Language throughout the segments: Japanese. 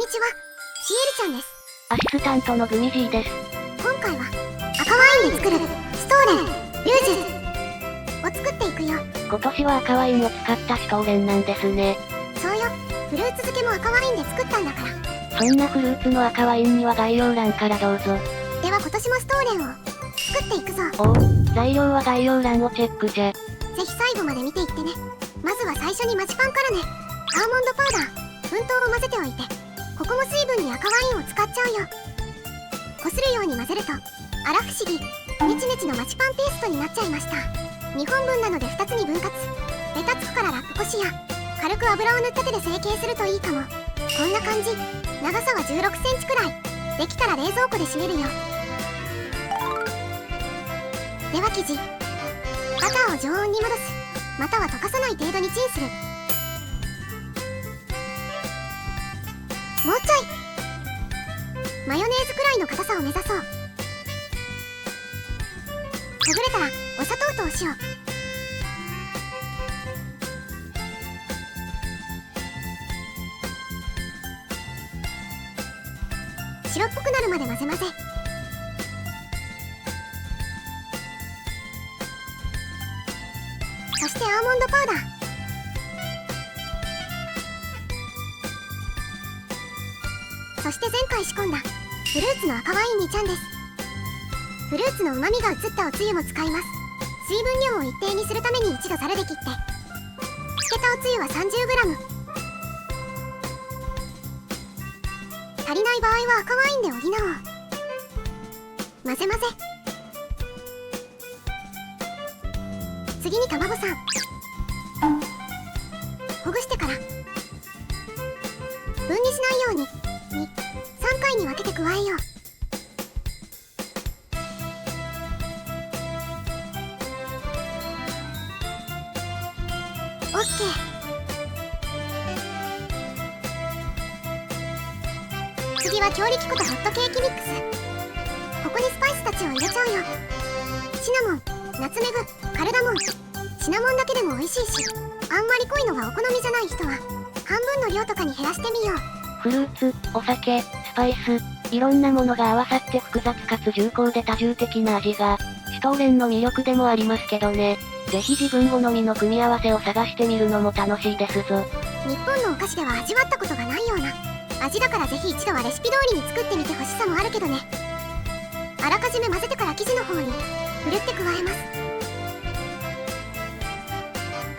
にちは、シエルちゃんです。アシスタントのグミジーです。今回は赤ワインで作るシュトーレン、リュージュを作っていくよ。今年は赤ワインを使ったシュトーレンなんですね。そうよ、フルーツ漬けも赤ワインで作ったんだから。そんなフルーツの赤ワインには概要欄からどうぞ。では今年もシュトーレンを作っていくぞ。おお、材料は概要欄をチェックじゃ。ぜひ最後まで見ていってね。まずは最初にマジパンからね。アーモンドパウダー、粉糖を混ぜておいて、ここも水分に赤ワインを使っちゃうよ。こするように混ぜると、あら不思議、ネチネチのマチパンペーストになっちゃいました。2本分なので2つに分割。ベタつくからラップこしや、軽く油を塗った手で成形するといいかも。こんな感じ。長さは16センチくらい。できたら冷蔵庫で締めるよ。では生地。バターを常温に戻す。または溶かさない程度にチンする。もうちょい。マヨネーズくらいの硬さを目指そう。ほぐれたらお砂糖とお塩。白っぽくなるまで混ぜ混ぜ。そしてアーモンドパウダー。そして前回仕込んだフルーツの赤ワイン2ちゃんです。フルーツの旨味が移ったおつゆも使います。水分量を一定にするために一度ザルで切って、つけたおつゆは 30g。 足りない場合は赤ワインで補おう。混ぜ混ぜ。次に卵さん。ほぐしてから分離しないように3回に分けて加えよう。オッケー。次は強力粉とホットケーキミックス。ここにスパイスたちを入れちゃうよ。シナモン、ナツメグ、カルダモン。シナモンだけでも美味しいし、あんまり濃いのがお好みじゃない人は半分の量とかに減らしてみよう。フルーツ、お酒、スパイス、いろんなものが合わさって複雑かつ重厚で多重的な味が、シュトーレンの魅力でもありますけどね。ぜひ自分好みの組み合わせを探してみるのも楽しいですぞ。日本のお菓子では味わったことがないような味だからぜひ一度はレシピ通りに作ってみてほしさもあるけどね。あらかじめ混ぜてから生地の方にふるって加えます。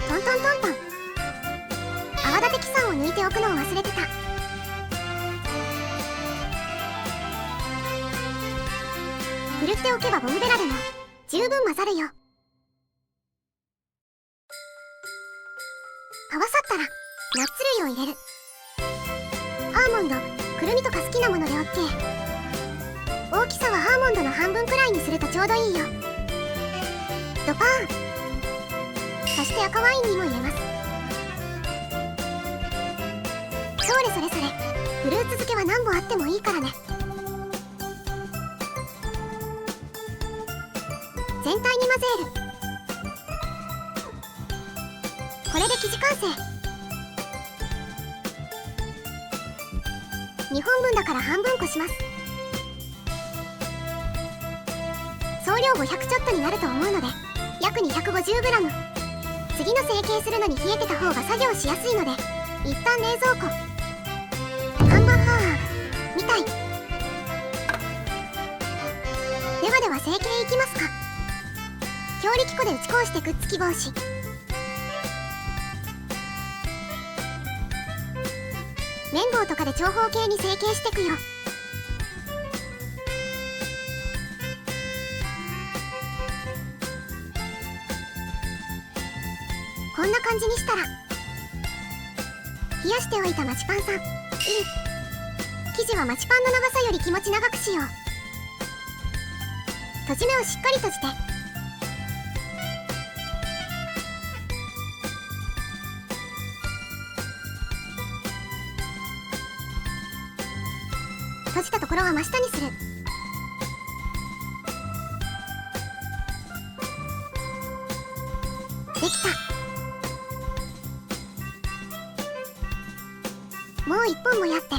トントントントン。泡立て器酸を抜いておくのを忘れてた。ふるっておけばボムベラでも十分混ざるよ。合わさったらナッツ類を入れる。アーモンド、くるみとか好きなもので OK。 大きさはアーモンドの半分くらいにするとちょうどいいよ。ドパーン。そして赤ワインにも入れます。それそれそれ。フルーツ漬けは何本あってもいいからね。全体に混ぜる。これで生地完成。2本分だから半分こします。総量500ちょっとになると思うので約 250g。 次の成形するのに冷えてた方が作業しやすいので一旦冷蔵庫。ハンバーガーみたい。ではでは成形いきますか。強力粉で打ち粉してくっつき防止。綿棒とかで長方形に成形してくよ。こんな感じにしたら冷やしておいたマチパンさん。生地はマチパンの長さより気持ち長くしよう。閉じ目をしっかり閉じて。閉じたところは真下にする。できた。もう一本もやって。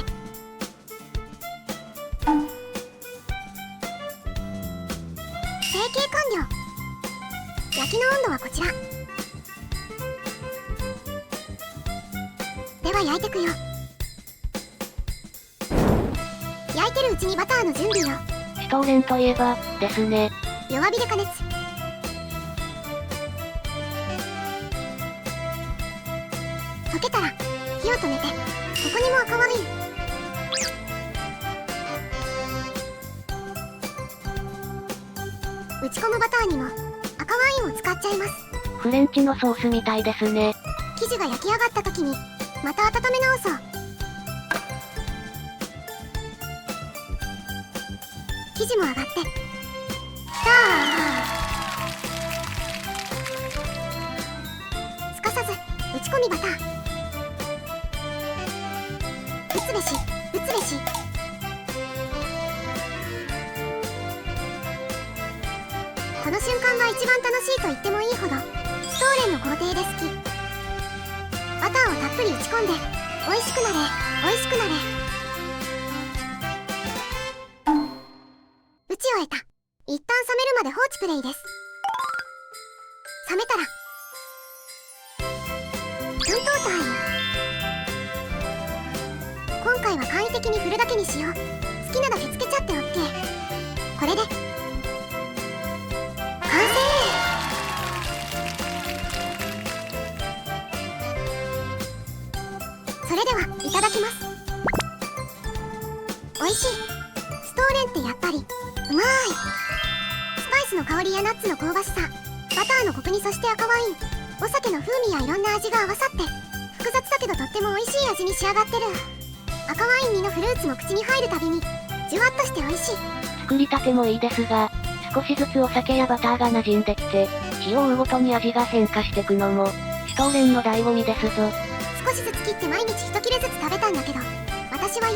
焼きの温度はこちらでは焼いてくよ。焼いてるうちにバターの準備よ。シュトーレンといえばですね。弱火で加熱。溶けたら火を止めて、ここにも赤ワイン。打ち込むバターにも赤ワインを使っちゃいます。フレンチのソースみたいですね。生地が焼き上がった時にまた温め直そう。生地も上がってきたー。すかさず打ち込みバター。打つべし打つべし。この瞬間が一番楽しいと言ってもいいほどストーレンの工程で好き。バターをたっぷり打ち込んで美味しくなれ美味しくなれ。打ち終えた。一旦冷めるまで放置プレイです。冷めたら奮闘タイム。今回は簡易的に振るだけにしよう。好きなだけつけちゃって OK。 これで完成。それではいただきます。美味しい。ストーレンってやっぱりうまい。スパイスの香りやナッツの香ばしさ、バターのコクにそして赤ワイン、お酒の風味やいろんな味が合わさって複雑だけどとっても美味しい味に仕上がってる。赤ワイン煮のフルーツも口に入るたびにじゅわっとして美味しい。作りたてもいいですが、少しずつお酒やバターが馴染んできて、日を追うごとに味が変化してくのもシュトーレンの醍醐味ですぞ。少しずつ切って毎日一切れずつ食べたんだけど、私は4、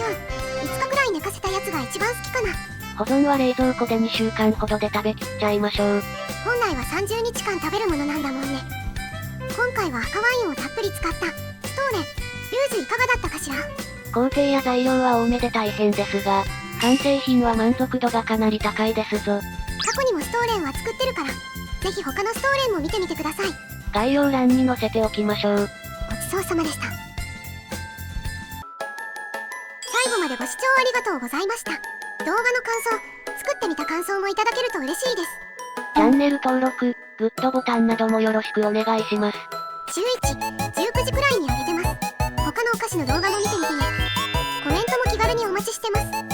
5日くらい寝かせたやつが一番好きかな。保存は冷蔵庫で2週間ほどで食べきっちゃいましょう。本来は30日間食べるものなんだもんね。今回は赤ワインをたっぷり使ったストーレン、ルーズいかがだったかしら。工程や材料は多めで大変ですが、完成品は満足度がかなり高いですぞ。過去にもストーレンは作ってるから、ぜひ他のストーレンも見てみてください。概要欄に載せておきましょう。ごちそうさまでした。最後までご視聴ありがとうございました。動画の感想、作ってみた感想もいただけると嬉しいです。チャンネル登録、グッドボタンなどもよろしくお願いします。週1、19時くらいに上げてます。他のお菓子の動画も見てみてね。コメントも気軽にお待ちしてます。